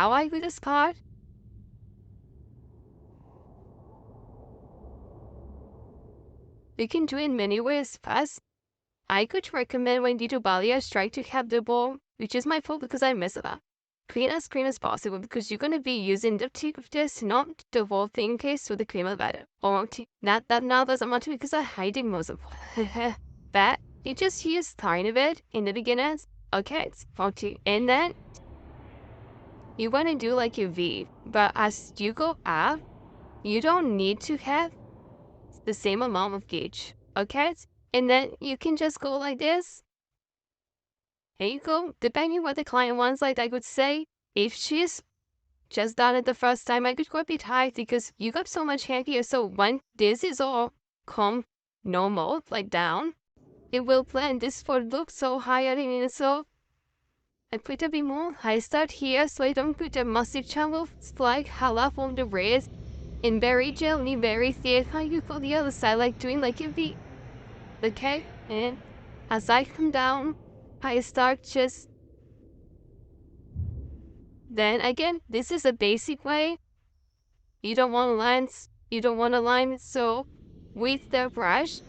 how I do this part? You can do it in many ways. First, I could recommend when you do balayage, try to have the bowl, which is my fault because I mess it up, clean as possible, because you're going to be using the tip of this, not the whole thing, okay? So the cream is better. Or not that now doesn't matter because I'm hiding most of it. But you just use tiny bit in the beginners. Okay, it's 40. And then you want to do like a V, but as you go up, you don't need to have the same amount of gauge, okay? And then you can just go like this. Here you go. Depending what the client wants, like I would say, if she's just done it the first time, I could go a bit high because you got so much hair here. So when this is all come normal, like down, it will blend. This for look so higher in it. So I put a bit more. I start here so I don't put a massive chunk of like half on the rays. And very gently, very thin. How you go the other side, like doing like a V. Okay? And as I come down, I start just... Then again, this is a basic way. You don't want lines. You don't want a line. So with the brush,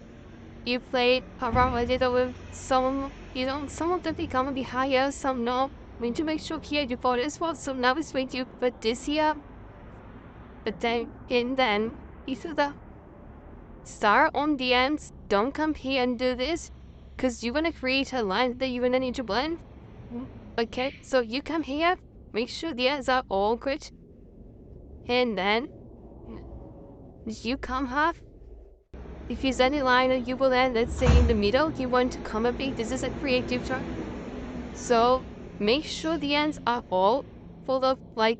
you play around a little with some, some of them become a bit higher, some no. We need to make sure here you put this one. So now it's when you put this here. But then, and then, you do the start on the ends. Don't come here and do this, because you're gonna create a line that you're gonna need to blend. Okay, so you come here, make sure the ends are all good, and then you come half. If there's any line you will end, let's say in the middle, you want to come a bit. This is a creative track. So make sure the ends are all full of like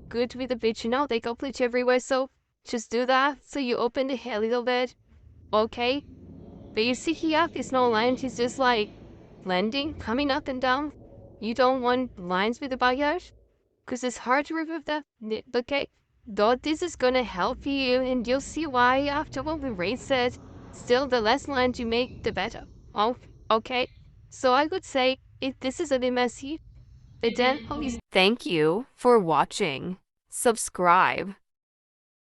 good with the bit, they complete everywhere. So just do that. So you open the hair a little bit. Okay. But you see here, there's no lines. It's just like blending, coming up and down. You don't want lines with the balayage because it's hard to remove that. Okay. Though this is gonna help you, and you'll see why after when we raise it. Still, the less lines you make, the better. Oh, okay. So I would say this is a bit messy, but then please. Thank you for watching. Subscribe.